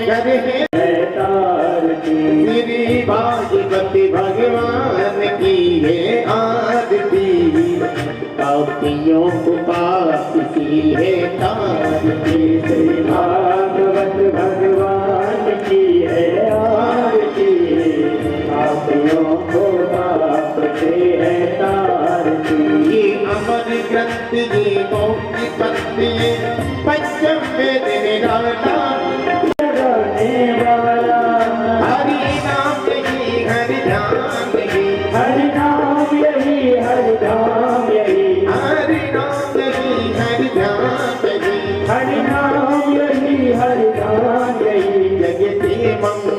करे तार की, श्री भागवती भगवान की है आरती, पापियों को पाप की है तार की, श्री भागवत भगवान की है आरती, पापियों को पाप से है तार की। ये अमर ग्रंथ ये मौक्ति पत्ती पंचम वेद निराला वाला, हरि नाम यही हरि धाम यही, हरि नाम यही हरि धाम यही, हरि नाम यही हरि धाम यही, हरि नाम यही हरि धाम यही, जगते मंगल।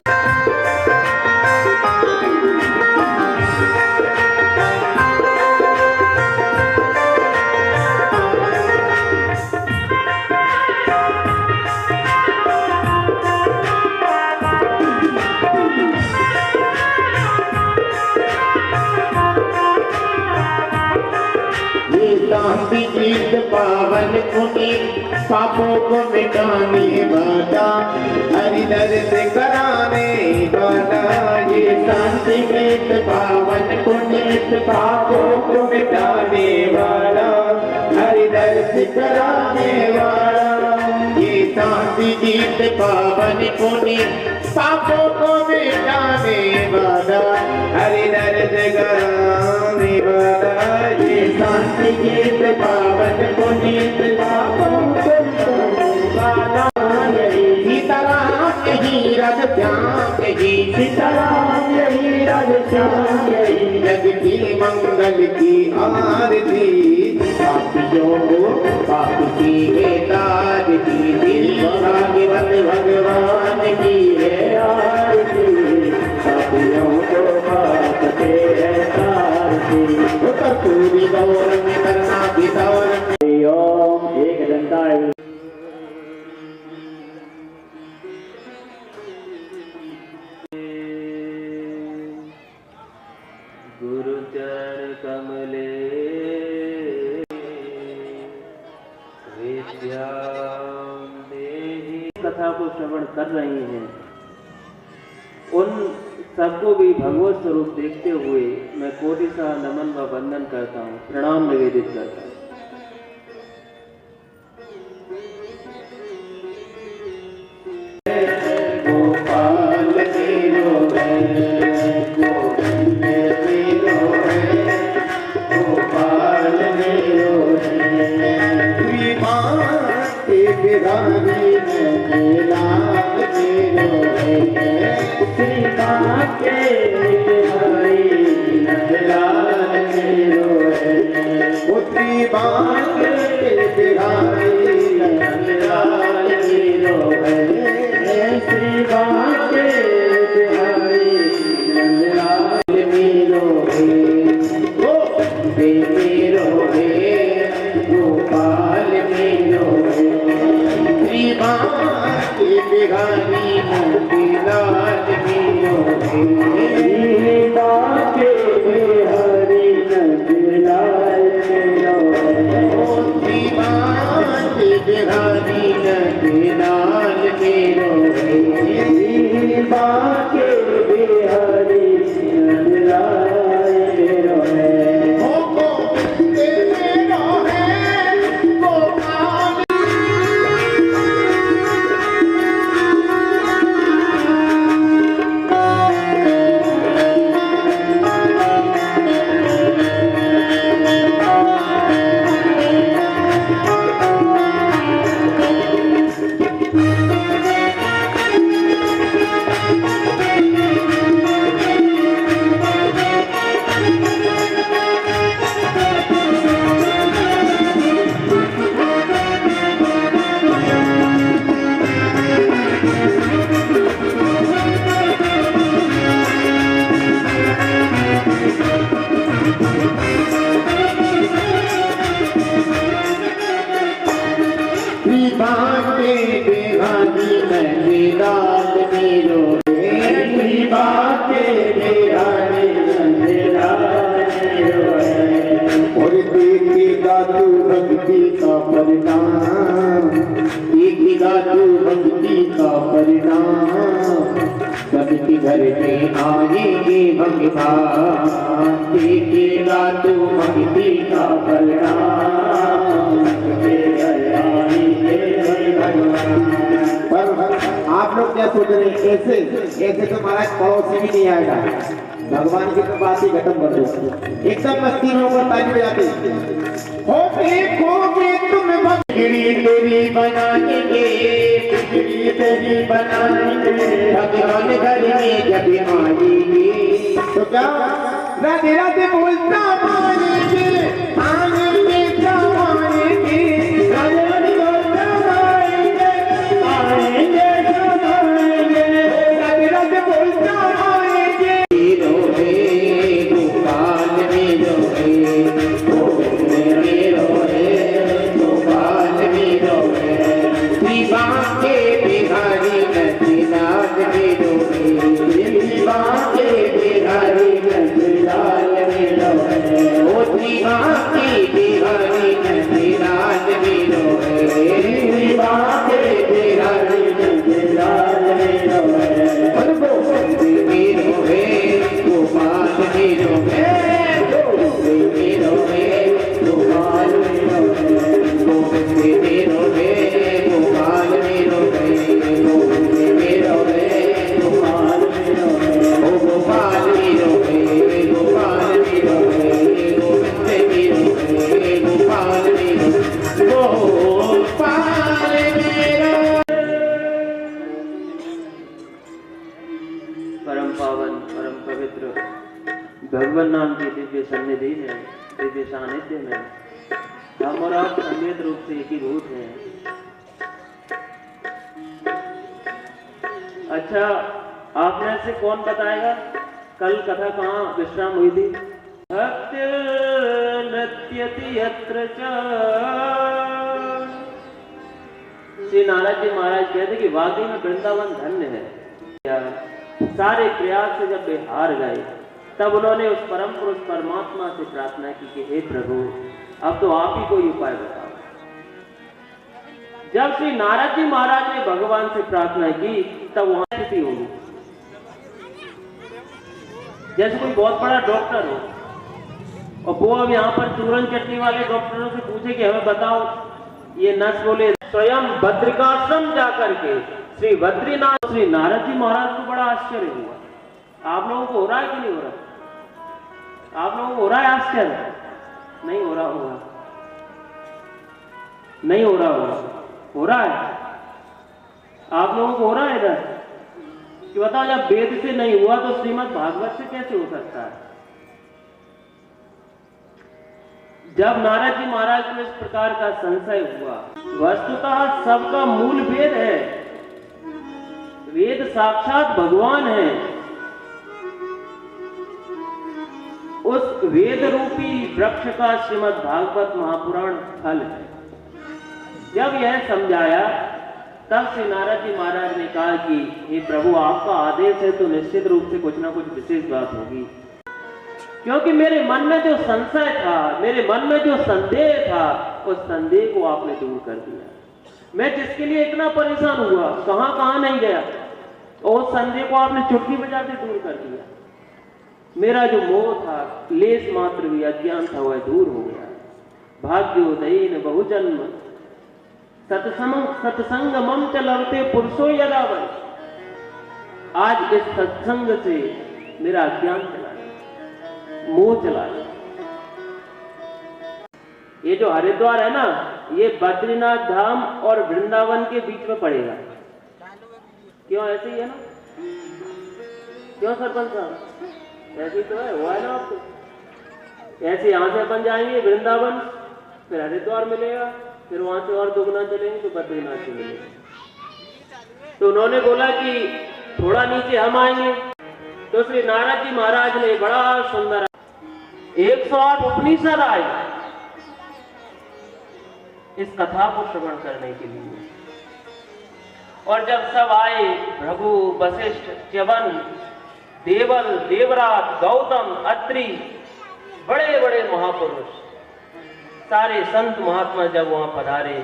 जीत पावन पुनीत पापों को मिटाने वाला, हरि दर्द कराने वाला, ये शांति गीत पावन पुनीत पापों को मिटाने वाला, हरि दर्द कराने वाला, ये शांति गीत पावन पुनीत पापों को मिटाने वाला, हरि दर्द कराने वाला, ये शांति गीत पावन पुनीत पापों को मिटाने वाला, सीताराम यही राधे श्याम यही, सीताराम यही राधे श्याम यही, जग की मंगल की आरती, पापियों को पाप की है तार की, भागवत भगवान की है आरती, पापियों को पाप से है तार की, कर्पूरी गौर में करना भी दौर में। ओम एक दंताय गुरुचरण कमले विद्यां देहि। कथा को श्रवण कर रही हैं, उन सबको भी भगवत स्वरूप देखते हुए मैं कोटिशः नमन व वंदन करता हूँ, प्रणाम निवेदित करता हूँ। भक्ति का परिणाम, एक निगाह तू भक्ति भक्ति का परिणाम सबके घर में आएंगे भगवान, देखेगा तो भक्ति का परिणाम सबके घर आएंगे भगवान। पर आप लोग क्या सोच रहे हैं, ऐसे तो महाराज पड़ोसी भी नहीं आएगा। भगवान की तो बात ही खत्म कर दो, एकदम मस्ती में ऊपर ताली बजाते हो तुम बिगड़ी तेरी बनाएंगे, बिगड़ी तेरी बनाएंगे भगवान घर में जब आएंगे तो क्या राधे राधे बोलता मानेंगे, आएंगे जब आएंगे राधे राधे बोलता आएंगे, आएंगे जब आएंगे राधे राधे बोलता आएंगे। परम पावन परम पवित्र भगवान नाम की दिव्य सन्निधि में, दिव्य सानिध्य में हम और आप अनेक रूप से एक ही भूत हैं। अच्छा, आप में से कौन बताएगा कल कथा कहाँ विश्राम हुई थी? भक्ति नृत्यति यत्र च। श्री नारद जी महाराज कहते कि वाकई में वृंदावन धन्य है। सारे प्रयास से जब वे हार गए तब उन्होंने उस परम पुरुष परमात्मा से प्रार्थना की कि हे प्रभु, अब तो आप ही कोई उपाय बताओ। जब श्री नारद जी महाराज ने भगवान से प्रार्थना की तब वहां स्थिति होगी जैसे कोई बहुत बड़ा डॉक्टर हो और वो अब यहाँ पर चूरन चटनी वाले डॉक्टरों से पूछे कि हमें बताओ ये नस बोले। स्वयं बद्रिकाश्रम जाकर के श्री बद्रीनाथ श्री नारद जी महाराज को बड़ा आश्चर्य हुआ। आप लोगों को हो रहा है कि नहीं हो रहा? आप लोगों को हो रहा है आश्चर्य? नहीं हो रहा होगा, नहीं हो रहा होगा, हो रहा है। आप लोगों को हो रहा है इधर कि बताओ, जब वेद से नहीं हुआ तो श्रीमद् भागवत से कैसे हो सकता है? जब नारद जी महाराज को इस प्रकार का संशय हुआ, वस्तुतः सबका मूल वेद है, वेद साक्षात भगवान है, उस वेद रूपी वृक्ष का श्रीमद् भागवत महापुराण फल है। जब यह समझाया तब श्री नारद जी महाराज ने कहा कि हे प्रभु, आपका आदेश है तो निश्चित रूप से कुछ ना कुछ विशेष बात होगी, क्योंकि मेरे मन में जो संशय था, मेरे मन में जो संदेह था, उस संदेह को आपने दूर कर दिया। मैं जिसके लिए इतना परेशान हुआ, कहां कहां नहीं गया, और उस संदेह को आपने चुटकी बजाते दूर कर दिया। मेरा जो मोह था, लेस मात्र भी अज्ञान था, वह दूर हो गया। भाग्योदयी न बहुजन्म सत्संग मम च लभते पुरुषो यदा वै। आज इस सत्संग से मेरा अज्ञान चला गया, मोह चला गया। ये जो हरिद्वार है ना, ये बद्रीनाथ धाम और वृंदावन के बीच में पड़ेगा। क्यों ऐसे ही है ना? क्यों सरपंच साहब? ऐसे ही तो है, हुआ है ना आपको। ऐसे यहां से अपन जाएंगे वृंदावन, फिर हरिद्वार मिलेगा, फिर वहां से और दुगना चलेंगे तो बद्रीनाथ चलेंगे। तो उन्होंने बोला कि थोड़ा नीचे हम आएंगे, तो श्री नारद जी महाराज ने बड़ा सुंदर 108 उपनिषद आए इस कथा को श्रवण करने के लिए। और जब सब आए, भृगु, वशिष्ठ, च्यवन, देवल, देवराज, गौतम, अत्रि, बड़े बड़े महापुरुष, सारे संत महात्मा जब वहां पधारे,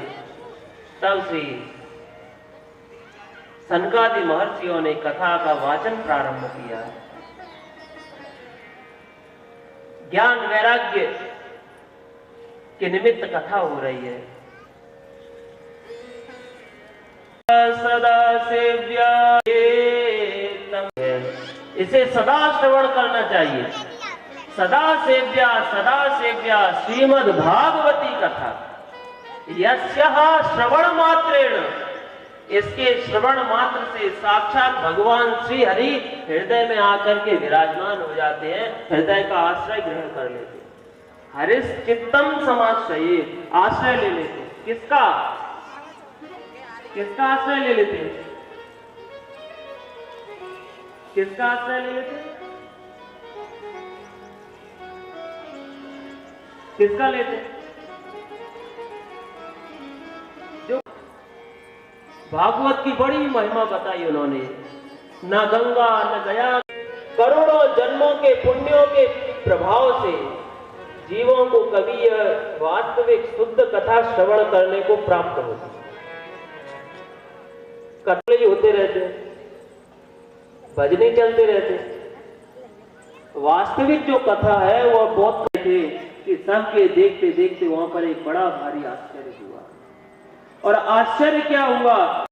तब श्री सनकादि महर्षियों ने कथा का वाचन प्रारंभ किया है। ज्ञान वैराग्य के निमित्त कथा हो रही है। सदा सेव्या, इसे सदा श्रवण करना चाहिए। सदा सेव्या श्रीमद् भागवती कथा यस्यः श्रवण मात्रेण, इसके श्रवण मात्र से साक्षात भगवान श्री हरि हृदय में आकर के विराजमान हो जाते हैं, हृदय का आश्रय ग्रहण कर लेते हैं। हरिस चित्तम समाश्रये, आश्रय ले लेते हैं। किसका आश्रय ले लेते हैं? किसका आश्रय ले लेते हैं? किसका लेते हैं? जो भागवत की बड़ी महिमा बताई उन्होंने, न गंगा न गया, करोड़ों जन्मों के पुण्यों के प्रभाव से जीवों को कभी यह वास्तविक शुद्ध कथा श्रवण करने को प्राप्त होती। कथले ही होते रहते, भजने चलते रहते। वास्तविक जो कथा है वह बहुत थे कि सबके देखते देखते वहां पर एक बड़ा भारी आश्चर्य हुआ। और आश्चर्य क्या हुआ?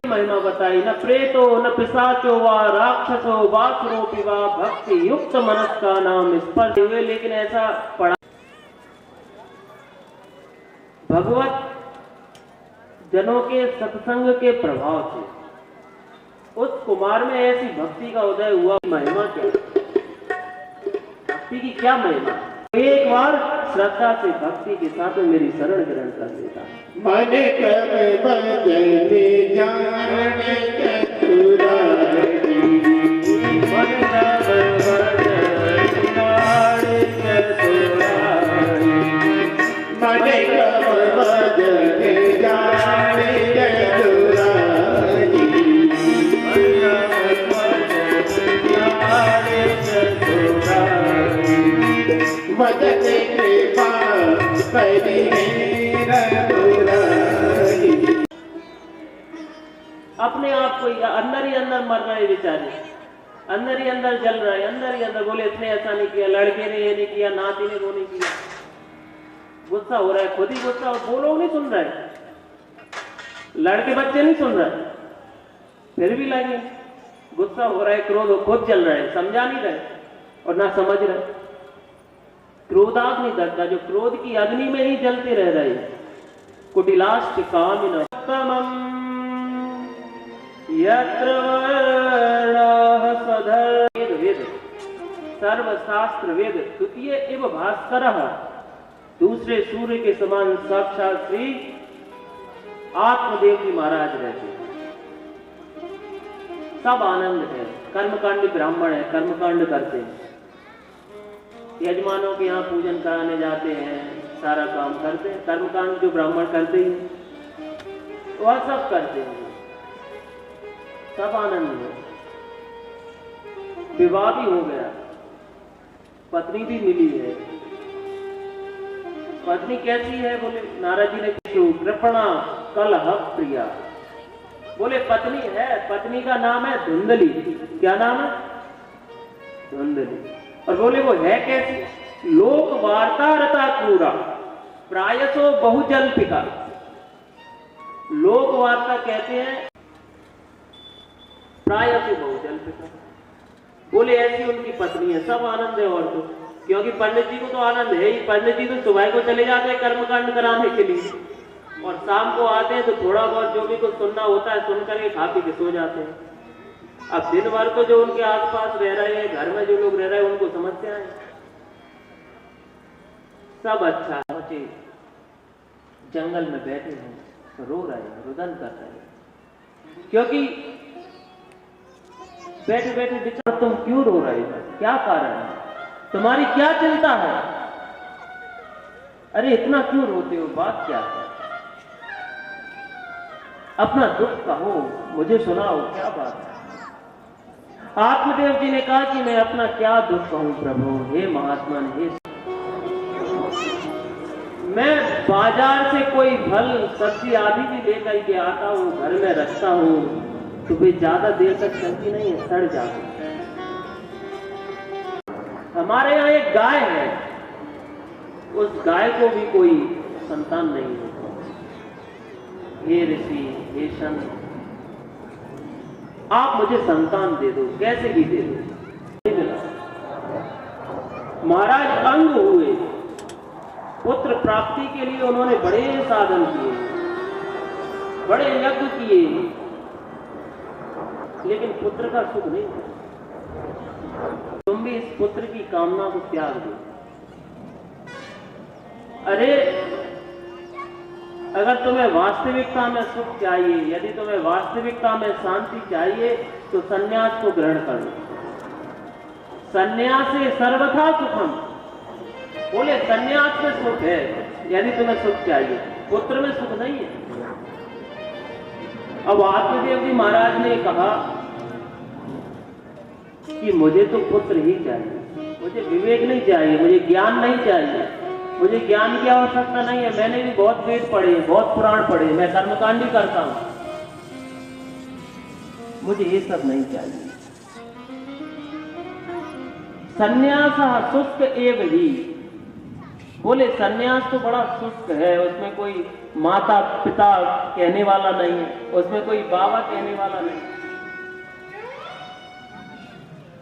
महिमा बताई। न प्रेतो न पिशाचो वा राक्षसो वासुरोपि वा भक्ति युक्त मनस्का नाम स्पर्श हुए। लेकिन ऐसा पढ़ा भगवत जनों के सत्संग के प्रभाव से उस कुमार में ऐसी भक्ति का उदय हुआ। महिमा क्या? भक्ति की क्या महिमा? एक बार श्रद्धा से भक्ति के साथ मेरी शरण ग्रहण कर लेता। मन कर बजने जाने चतुराई, मन कर बजने जाने चतुराई, मन कर बजने जाने चतुराई, मन कर बजने चतुराई, बजने कृपा करी अपने आप को अंदर ही अंदर मर रहे बेचारे, अंदर ही अंदर जल रहे, अंदर ही अंदर। बोले इसने ऐसा नहीं किया, लड़के ने ये नहीं किया, नाती ने वो नहीं किया। गुस्सा हो रहा है, खुद ही गुस्सा। वो लोग नहीं सुन रहे, लड़के बच्चे नहीं सुन रहे, फिर भी लगे गुस्सा हो रहा है, क्रोध खुद जल रहा है, समझा नहीं रहे और ना समझ रहे। क्रोधाग्नि दग्धा, जो क्रोध की अग्नि में ही जलते रह रहे। कुटिलाष्ट कामिनः यत्र वर्णः स्वधर्म, वेद सर्वशास्त्र वेद द्वितीय एव भास्करः, दूसरे सूर्य के समान साक्षात श्री आत्मदेव जी महाराज रहते। सब आनंद है। कर्मकांडी ब्राह्मण है, कर्मकांड करते हैं, यजमानों के यहाँ पूजन कराने जाते हैं, सारा काम करते हैं। कर्मकांड जो ब्राह्मण करते हैं वह सब करते हैं, सब आनंद है। विवाह भी हो गया, पत्नी भी मिली है। पत्नी कैसी है? बोले नारद जी ने कृपणा कलह प्रिया। बोले पत्नी है, पत्नी का नाम है धुंधली। क्या नाम है? धुंधली। और बोले वो है कैसी? लोक वार्ता रता क्रूरा प्रायसो बहुजल्पिका। लोक वार्ता कहते हैं प्रायसो बहुजल्पिका। बोले ऐसी उनकी पत्नी है। सब आनंद है और तो, क्योंकि पंडित जी को तो आनंद है ही। पंडित जी तो सुबह को चले जाते हैं कर्मकांड कराने के लिए और शाम को आते हैं तो थोड़ा बहुत जो भी कुछ सुनना होता है सुन करके खा पी के सो जाते हैं। अब दिन भर तो जो उनके आसपास रह रहे हैं, घर में जो लोग रह रहे हैं, उनको समस्या है। सब अच्छा पहुंचे, जंगल में बैठे हैं तो रो रहे हैं, रुदन कर रहे हैं, क्योंकि बैठे बैठे विचार, तुम क्यों रो रहे हो, क्या कारण है, तुम्हारी क्या चिंता है, अरे इतना क्यों रोते हो, बात क्या है, अपना दुख कहो, मुझे सुनाओ, क्या बात है। आत्मदेव जी ने कहा कि मैं अपना क्या दुख कहूं प्रभु, हे महात्मन, हे मैं बाजार से कोई फल सब्जी आदि भी लेकर के आता हूं, घर में रखता हूं, तो वे ज्यादा देर तक चलती नहीं है, सड़ जाती। हमारे यहाँ एक गाय है, उस गाय को भी कोई संतान नहीं है। हे ऋषि, हे संत, आप मुझे संतान दे दो, कैसे भी दे दो। महाराज अंग हुए, पुत्र प्राप्ति के लिए उन्होंने बड़े साधन किए, बड़े यज्ञ किए, लेकिन पुत्र का सुख नहीं हुआ। तुम भी इस पुत्र की कामना को त्याग दो। अरे अगर तुम्हें वास्तविकता में सुख चाहिए, यदि तुम्हें वास्तविकता में शांति चाहिए, तो संन्यास को ग्रहण करो। संन्यासे सर्वथा सुखम, बोले संन्यास में सुख है, यदि तुम्हें सुख चाहिए, पुत्र में सुख नहीं है। अब आत्मदेव जी महाराज ने कहा कि मुझे तो पुत्र ही चाहिए, मुझे विवेक नहीं चाहिए, मुझे ज्ञान नहीं चाहिए, मुझे ज्ञान की आवश्यकता नहीं है, मैंने भी बहुत वेद पढ़े, बहुत पुराण पढ़े, मैं कर्मकांड भी करता हूं, मुझे ये सब नहीं चाहिए। संन्यास शुष्क एव ही, बोले संन्यास तो बड़ा शुष्क है, उसमें कोई माता पिता कहने वाला नहीं है, उसमें कोई बाबा कहने वाला नहीं,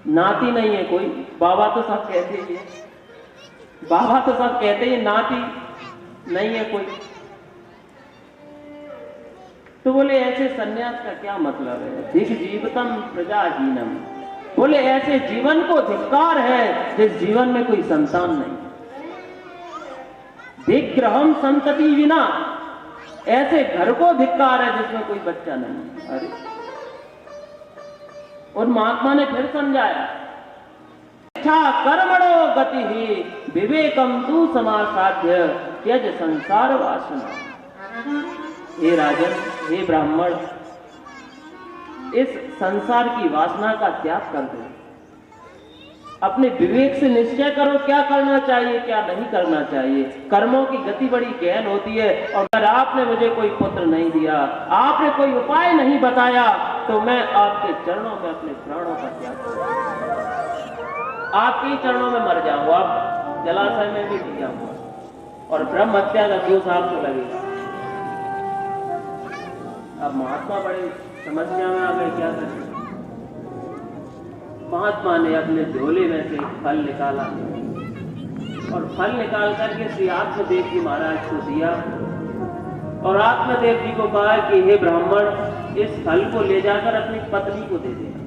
नाती नहीं है कोई, बाबा तो सब कहते ही है, बाबा तो सब कहते हैं, नाती नहीं है कोई। तो बोले ऐसे सन्यास का क्या मतलब है, दिख जीवतम प्रजाहीनम, बोले ऐसे जीवन को धिक्कार है जिस जीवन में कोई संतान नहीं, दिग्रहम संतति विना, ऐसे घर को धिक्कार है जिसमें कोई बच्चा नहीं। अरे और महात्मा ने फिर समझाया, कर्मणो गति ही विवेकम तू समासाध्य त्यज संसार वासना। हे राजन, हे ब्राह्मण, इस संसार की वासना का त्याग कर दो, अपने विवेक से निश्चय करो क्या करना चाहिए क्या नहीं करना चाहिए। कर्मों की गति बड़ी गहन होती है, और अगर आपने मुझे कोई पुत्र नहीं दिया, आपने कोई उपाय नहीं बताया, तो मैं आपके चरणों में अपने प्राणों का त्याग करूंगा, आपके ही चरणों में मर जाऊंगा, आप जलाशय में भी गिर जाऊंगा, और ब्रह्म हत्या का दोष आपको लगेगा। अब महात्मा बड़े समस्या में आ गए, क्या करें। महात्मा ने अपने झोले में से एक फल निकाला, और फल निकाल करके श्री आत्मदेव जी महाराज को दिया, और आत्मदेव जी को कहा कि हे ब्राह्मण, इस फल को ले जाकर अपनी पत्नी को दे देना,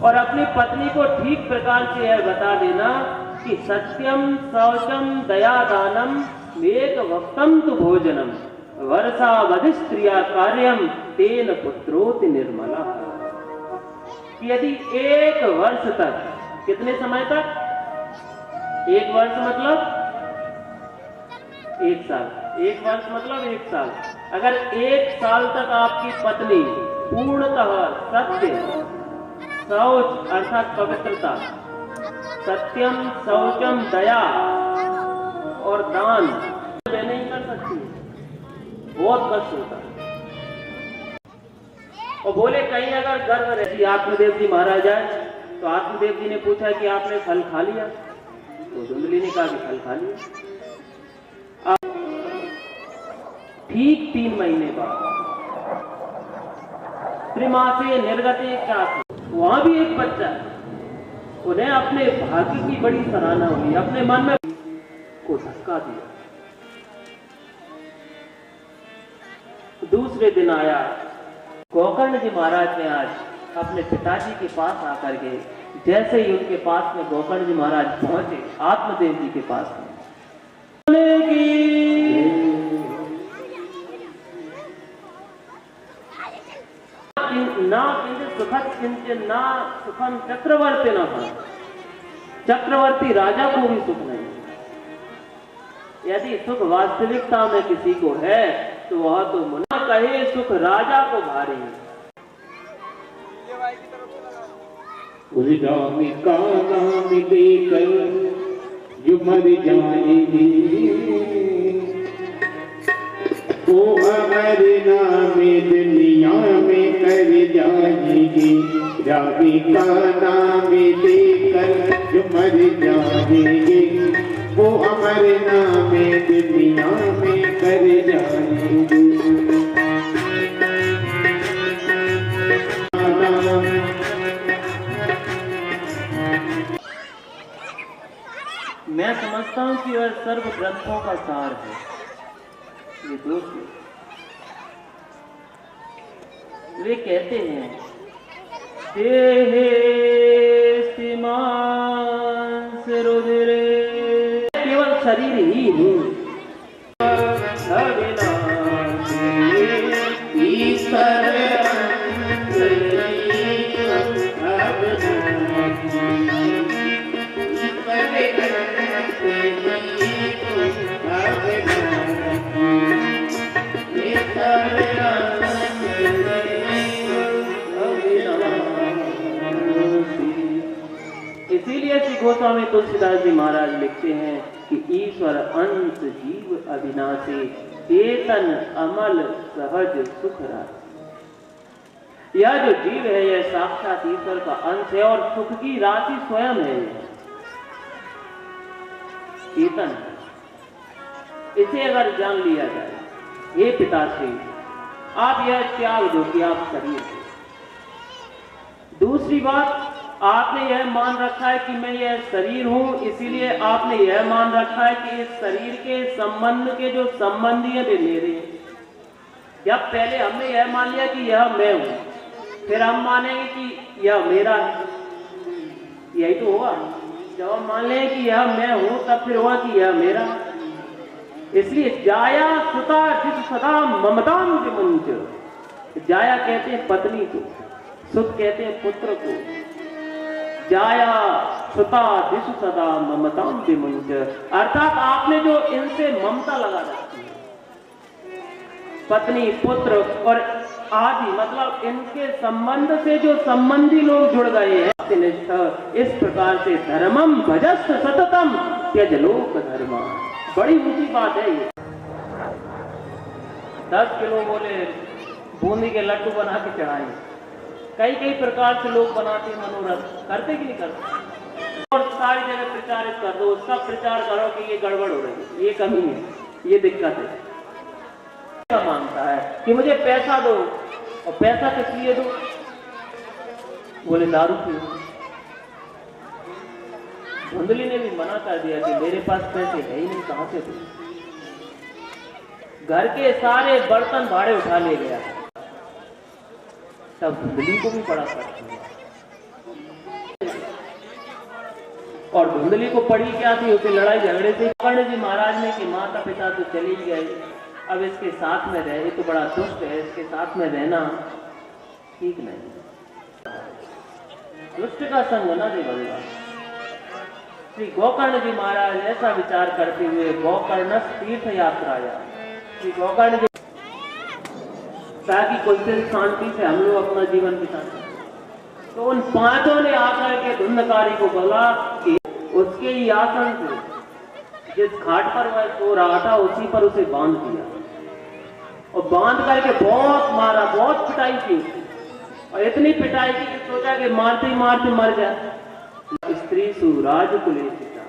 और अपनी पत्नी को ठीक प्रकार से यह बता देना कि सत्यम शौचम दया दानम मेक वक्तम तु भोजनम वर्षावधि स्त्रिया कार्यम तेन पुत्रोति निर्मला। कि यदि 1 वर्ष तक, कितने समय तक, 1 वर्ष मतलब 1 साल, 1 वर्ष मतलब 1 साल, अगर 1 साल तक आपकी पत्नी पूर्णतः सत्य, शौच अर्थात पवित्रता, सत्यम शौचम दया और दान नहीं कर सकती, बहुत कष्ट होता है। और बोले कहीं अगर गर्भ रहती, आत्मदेव जी महाराज आए, तो आत्मदेव जी ने पूछा कि आपने फल खा लिया, तो धुंधली ने कहा कि फल खा लिया। ठीक 3 महीने बाद त्रिमासे निर्गते चाति, वहां भी एक बच्चा, उन्हें अपने भाग्य की बड़ी सराहना हुई, अपने मन में को धक्का दिया। दूसरे दिन आया, गोकर्ण जी महाराज ने आज अपने पिताजी के पास आकर के, जैसे ही उनके पास में गोकर्ण जी महाराज पहुंचे, आत्मदेव जी के पास में, ना सुखद किंचन ना सुखम चक्रवर्ती न हो, चक्रवर्ती राजा को भी सुख नहीं। यदि सुख वास्तविकता में किसी को है तो वह तो मुना कहे सुख राजा को भारी। राम का नाम लेकर जो मर जाएगी वो अमर नाम दुनिया में कर जाएगी। राम का नाम लेकर जो मर जाएगी वो अमर नाम दुनिया में कर जाएगी। मैं समझता हूं कि वह सर्व ग्रंथों का सार है। ये दोस्त वे कहते हैं रुधिरे केवल शरीर ही हूँ, इसीलिए श्री गोस्वामी तुलसीदास जी महाराज लिखते हैं कि ईश्वर अंत जीव अविनाशी चेतन अमल सहज सुख राशि। यह जो जीव है यह साक्षात ईश्वर का अंश है और सुख की राशि स्वयं है। चेतन इसे अगर जान लिया जाए, हे पिताश्री आप यह त्याग दो कि आप शरीर हैं। दूसरी बात, आपने यह मान रखा है कि मैं यह शरीर हूं, इसीलिए आपने यह मान रखा है कि इस शरीर के संबंध के जो संबंधी है वे मेरे हैं। जब पहले हमने यह मान लिया कि यह मैं हूं, फिर हम मानेंगे कि यह मेरा है। यही तो होगा। जब हम मान लें कि यह मैं हूं तब फिर हुआ कि यह मेरा। इसलिए जाया सुता जिस सदा ममताम विमुंच, जाया कहते हैं पत्नी को, सुत कहते हैं पुत्र को। जाया सुता दिशु सदा ममताम विमुंच, अर्थात आपने जो इनसे ममता लगा रखी है, पत्नी पुत्र और आदि, मतलब इनके संबंध से जो संबंधी लोग जुड़ गए हैं, इस प्रकार से धर्मम भजस्थ सततम त्यज लोक धर्मा। बड़ी ऊंची बात है ये। 10 किलो बोले बूंदी के लड्डू बना के चढ़ाएंगे। कई कई प्रकार से लोग बनाते मनोरथ, करते कि नहीं करते, और सारी जगह प्रचारित कर दो, सब प्रचार करो कि ये गड़बड़ हो रही है, ये कमी है, ये दिक्कत है। क्या मांगता है कि मुझे पैसा दो, और पैसा किस लिए दो? बोले दारू पियो। धुंधली ने भी मना कर दिया कि मेरे पास पैसे है ही नहीं, कहां से दो? घर के सारे बर्तन भाड़े उठा ले गया। तब धुंधली को भी बड़ा कष्ट हुआ। और धुंधली को पड़ी क्या थी? उसे लड़ाई झगड़े से कर्ण जी महाराज ने कि माता पिता तो चले ही गए, अब इसके साथ में रहे, ये तो बड़ा दुष्ट है, इसके साथ में रहना ठीक नहीं। दुष्ट का संग न दे भगवान। श्री गोकर्ण जी महाराज ऐसा विचार करते हुए गोकर्ण तीर्थ यात्रा आया। श्री गोकर्ण जी ताकि कुछ दिन शांति से हम लोग अपना जीवन बिता सकें, तो उन 5 ने आकर के धुंधकारी को बोला कि उसके ही आसन से जिस घाट पर वह सो रहा था उसी पर उसे बांध दिया, और बांध करके बहुत मारा, बहुत पिटाई की, और इतनी पिटाई की कि सोचा कि मारते ही मारते मर जाए। स्त्री सुराज कुलेशिता,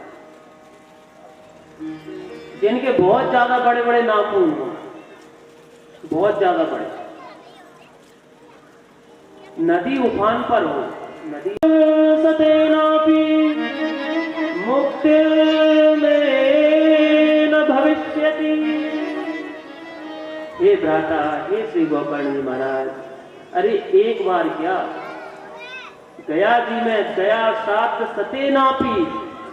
जिनके बहुत ज्यादा बड़े बड़े नाखून हो, बहुत ज्यादा बड़े, नदी उफान पर हो, नदी सतेनापि मुक्ति में न भविष्यति। हे भ्राता, हे श्री गोकर्ण जी महाराज, अरे एक बार क्या, गया जी में दया सात सतेनापि,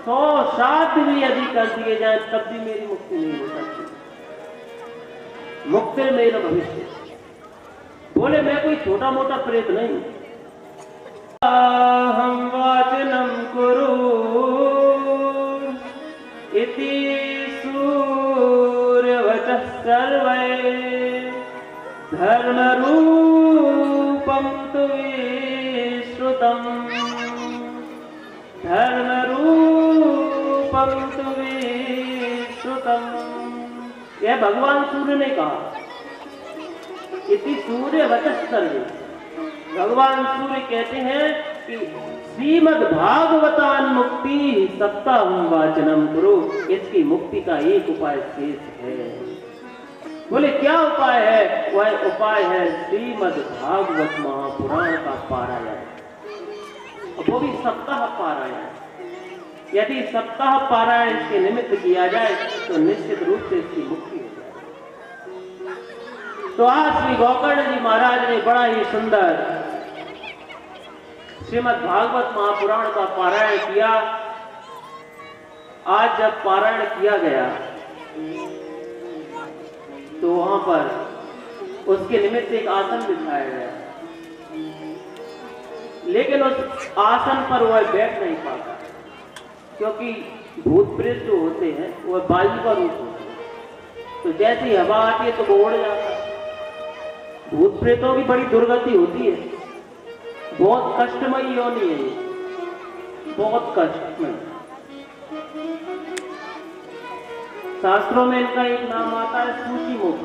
100 श्राद्ध भी यदि कर दिए जाए तब भी मेरी मुक्ति नहीं हो सकती। मुक्ति मेरा भविष्य। बोले मैं कोई छोटा मोटा प्रेत नहीं। हम वाचनम कुरु इति सूर्यवचः सर्वे धर्म रूपम तु विश्रुतम धर्म रूपम तु विश्रुतम। यह भगवान सूर्य ने कहा। इति सूर्य वचः सर्वे। भगवान सूर्य कहते हैं कि श्रीमद् भागवतान मुक्ति सप्ताहं वाचनम कुरु। इसकी मुक्ति का एक उपाय शेष है। बोले क्या उपाय है? वह उपाय है श्रीमद् भागवत महापुराण का पारायण, वो भी सप्ताह पारायण। यदि सप्ताह पारायण इसके निमित्त किया जाए तो निश्चित रूप से इसकी मुक्ति हो जाए। तो आज श्री गोकर्ण जी महाराज ने बड़ा ही सुंदर श्रीमद् भागवत महापुराण का पारायण किया। आज जब पारायण किया गया तो वहां पर उसके निमित्त एक आसन बिछाया गया, लेकिन उस आसन पर वह बैठ नहीं पाता, क्योंकि भूत प्रेत जो होते हैं वह वायु का रूप होते हैं। तो जैसी हवा आती है तो वो उड़ जाता है। भूत प्रेतों की बड़ी दुर्गति होती है। बहुत कष्टमयी योनि है, बहुत कष्टमयी। शास्त्रों में इनका एक नाम आता है सूचीमुख।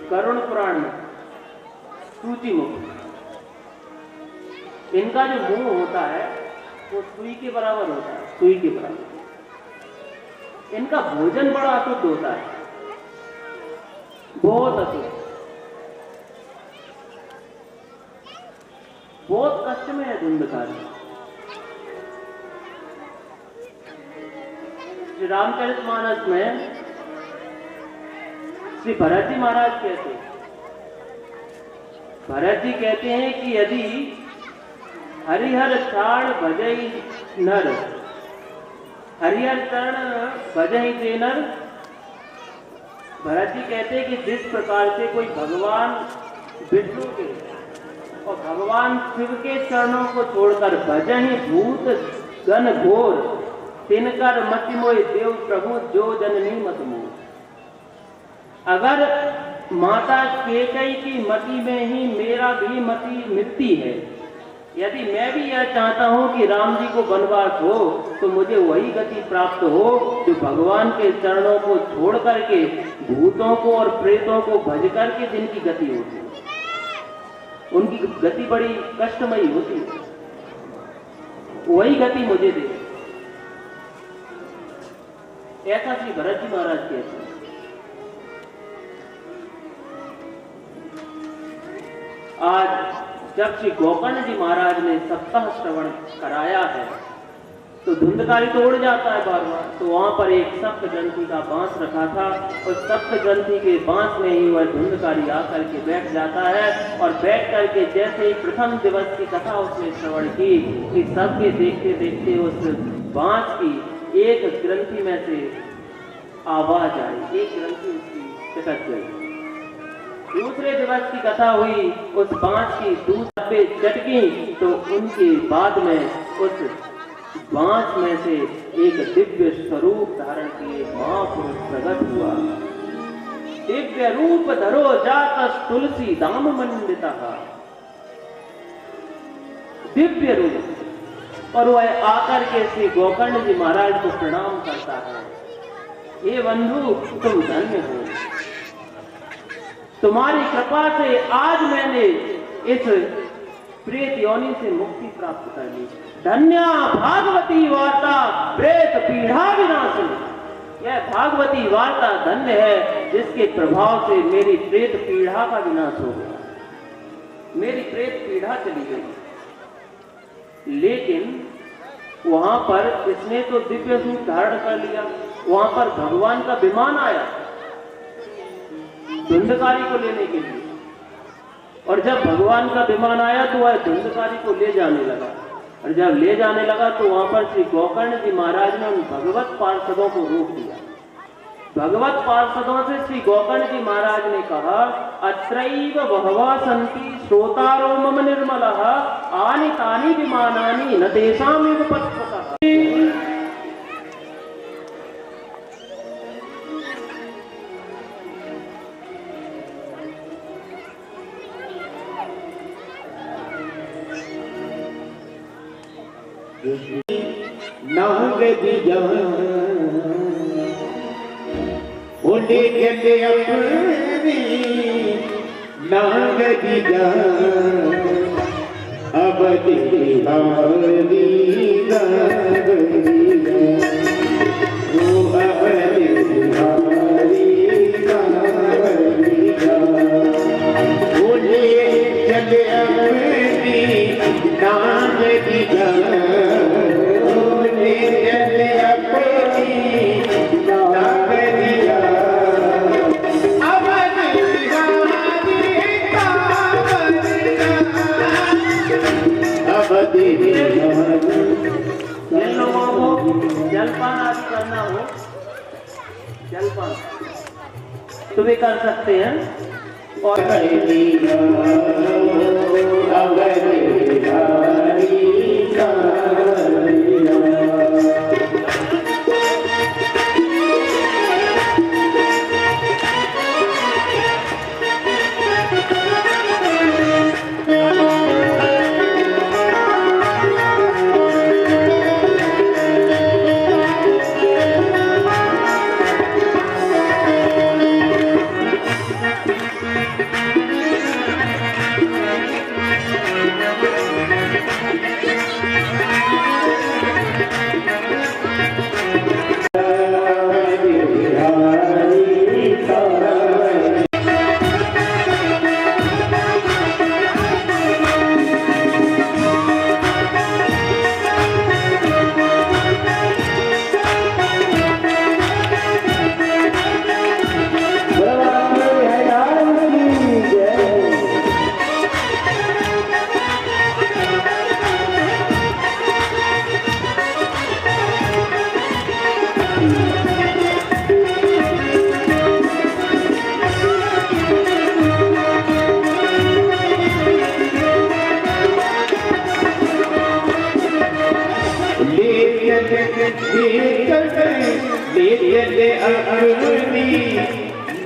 करुण पुराण में सूचीमुख। इनका जो मुंह होता है वो सुई के बराबर होता है, सुई के बराबर। इनका भोजन बड़ा अशुद्ध होता है, बहुत अशुद्ध, बहुत कष्ट में है धुंधकारी। श्री रामचरितमानस में श्री भरत जी महाराज कहते हैं, भरत जी कहते हैं कि यदि हरिहर चरण भजई नर, हरिहर चरण भजई ते नर। भरत जी कहते हैं कि जिस प्रकार से कोई भगवान विष्णु के और भगवान शिव के चरणों को छोड़कर भजहि भूत गण घोर, तिनकर मति मोहि देव प्रभु जो जननी मत मोह। अगर माता केकई की मति में ही मेरा भी मति मिलती है, यदि मैं भी यह चाहता हूं कि राम जी को वनवास हो तो मुझे वही गति प्राप्त हो जो भगवान के चरणों को छोड़ करके भूतों को और प्रेतों को भज करके जिनकी गति होती है। उनकी गति बड़ी कष्टमयी होती है, वही गति मुझे दे। ऐसा श्री भरत जी महाराज कहते हैं। आज जब श्री गोकर्ण जी महाराज ने सप्ताह श्रवण कराया है तो धुंधकारी तो उड़ जाता है बार बार। तो वहां पर एक सप्त ग्रंथि का बांस रखा था, और सप्त ग्रंथि के बांस में ही वह धुंधकारी आकर के बैठ जाता है। और बैठ करके जैसे ही प्रथम दिवस की कथा उसने श्रवण की कि सबके देखते देखते उस बांस की एक ग्रंथि में से आवाज आई, एक ग्रंथि उसकी चटक गई। दूसरे दिवस की कथा हुई, उस बांस की दूसरे चटकी तो उनके बाद में उस बांस में से एक दिव्य स्वरूप धारण किए महापुरुष प्रकट हुआ। दिव्य रूप धरो जात तुलसी दाम मंडिता, दिव्य रूप। और वह आकर के श्री गोकर्ण जी महाराज को प्रणाम करता है। हे बंधु तुम धन्य हो, तुम्हारी कृपा से आज मैंने इस प्रेत योनि से मुक्ति प्राप्त कर ली। धन्या भागवती वार्ता प्रेत पीढ़ा विनाशिनी। यह भागवती वार्ता धन्य है जिसके प्रभाव से मेरी प्रेत पीढ़ा का विनाश हो गया, मेरी प्रेत पीढ़ा चली गई। लेकिन वहां पर इसने तो दिव्य रूप धारण कर लिया। वहां पर भगवान का विमान आया धुंधकारी को लेने के लिए, और जब भगवान का विमान आया तो वह धुंधकारी को ले जाने लगा। और जब ले जाने लगा तो वहां पर श्री गोकर्ण जी महाराज ने उन भगवत पार्षदों को रोक दिया। भगवत पार्षदों से श्री गोकर्ण जी महाराज ने कहा, अत्रैव बहवः सन्ति श्रोतारो मम निर्मलः आनि तानि विमानानि न तेषामेव पथपथः। नाग दिया उन्हें कहते अपनी नाग दिया अब दिहारी नाग दिया वो अब दिहारी नाग दिया उन्हें कहते अपनी नाग दिया जिन लोगों को जलपान आदि करना हो, जलपान तो भी कर सकते हैं। और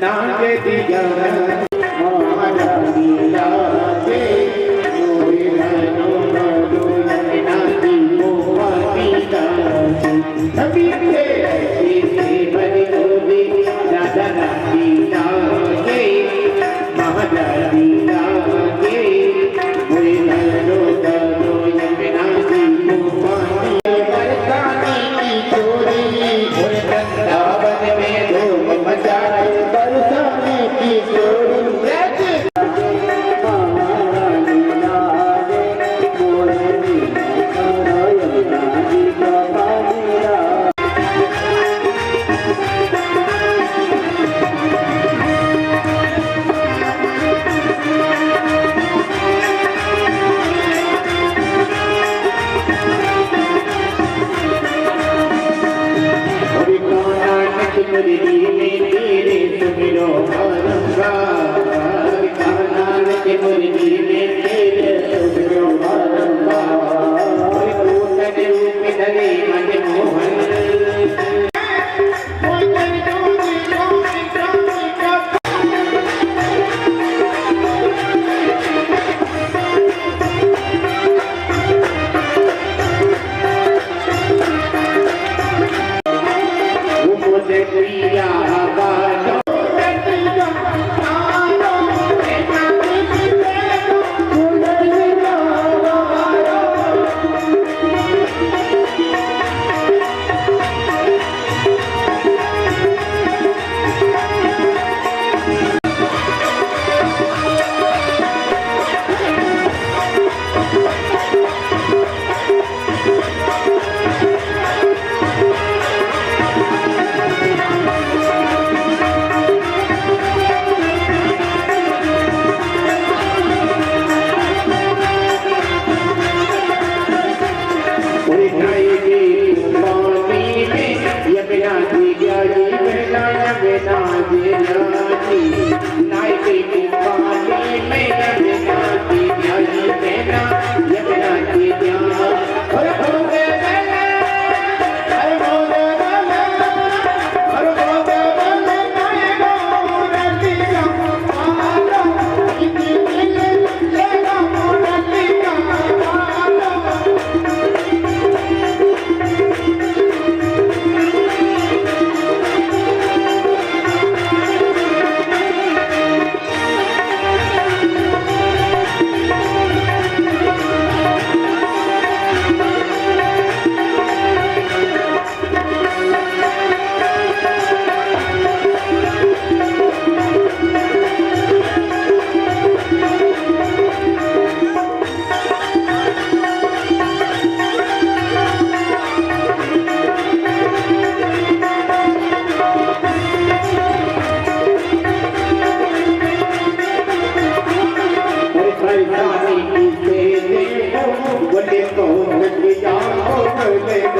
नाग दिया Yeah.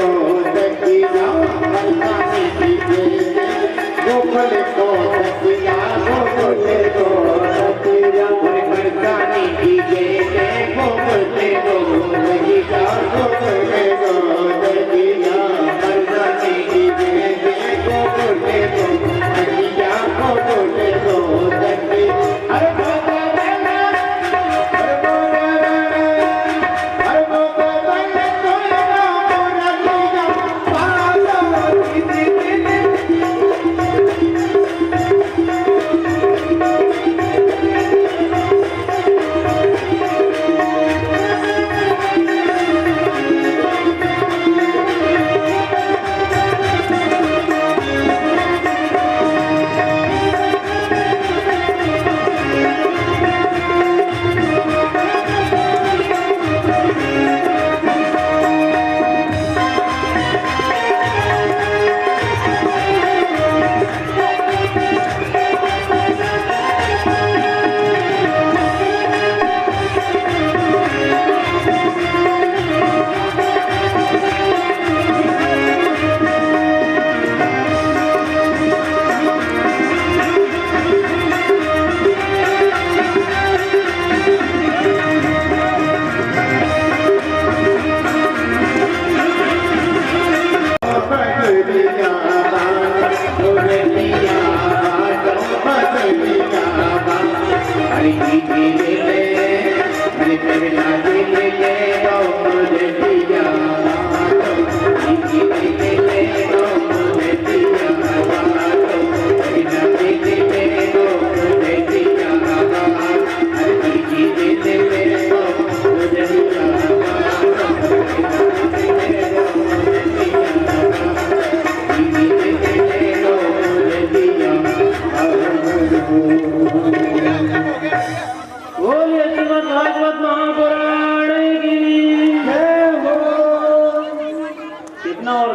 को तकिया बरसाने की जेल गोकुल को तकिया गोकुल को तकिया बरसाने की जेल गोकुल को तकिया गोकुल को तकिया बरसाने की जेल गोकुल को तकिया गोकुल को तकिया अरे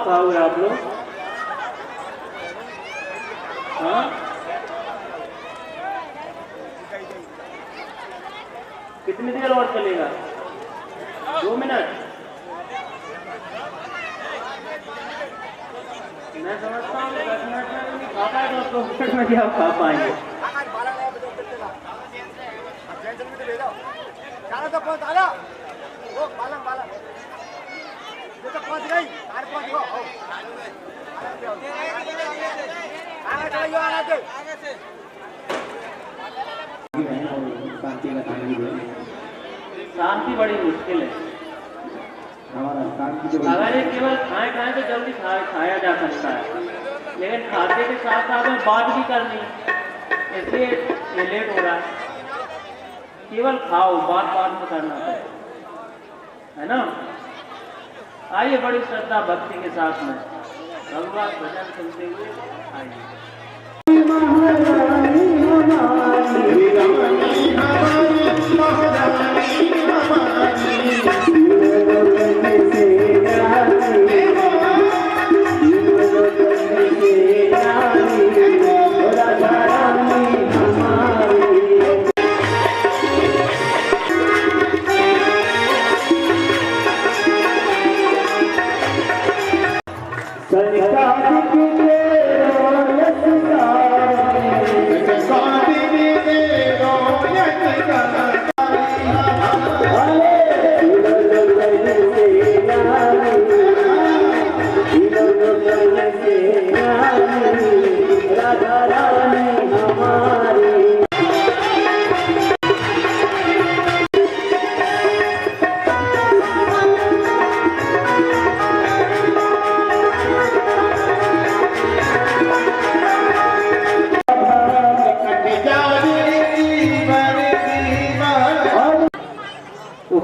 खाओगे आप लोग? हाँ, कितनी देर और चलेगा? 2 मिनट? मैं समझता हूँ 10 मिनट में नहीं खा पाए तो 2 मिनट में क्या खा पाएंगे? शांति बड़ी मुश्किल है। अगर ये केवल खाए तो जल्दी खाया जा सकता है, लेकिन खाते के साथ साथ में बात भी करनी, इसलिए ये लेट हो रहा है। केवल खाओ, बात में करना है ना। आइए बड़ी श्रद्धा भक्ति के साथ में भगवान भजन सुनते हुए आइए।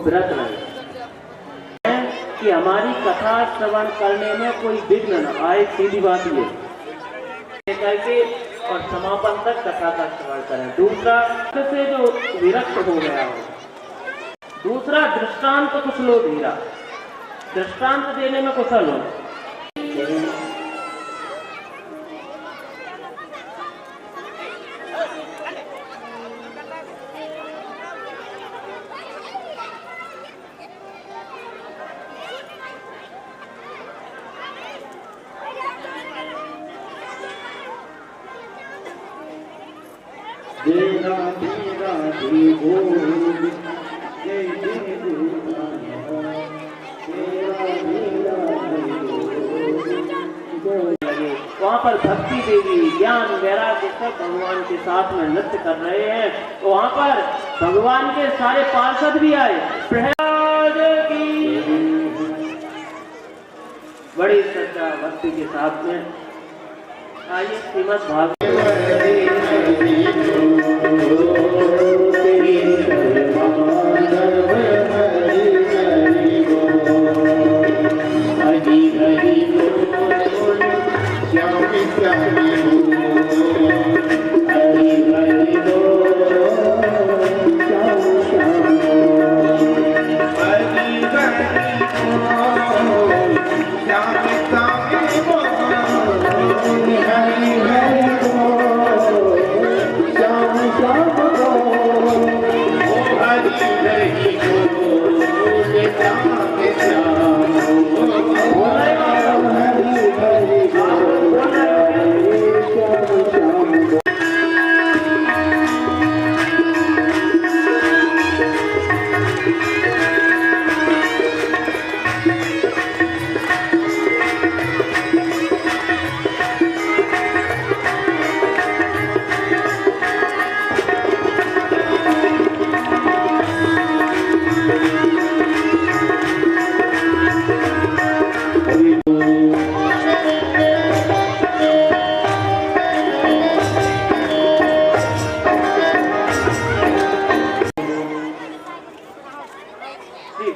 व्रत रहे कि हमारी कथा श्रवण करने में कोई विघ्न न आए, सीधी बात ये करके और समापन तक कथा का श्रवण करें। दूसरा से जो विरक्त हो गया हो, दूसरा दृष्टांत कुछ लो धीरा, दृष्टांत देने में कुशल हो। वहाँ पर भक्ति देवी, ज्ञान, वैराग्य सब भगवान के साथ में नृत्य कर रहे हैं। तो वहाँ पर भगवान के सारे पार्षद भी आए। प्रहलाद की बड़ी श्रद्धा भक्ति के साथ में आइए श्रीमद् भागवत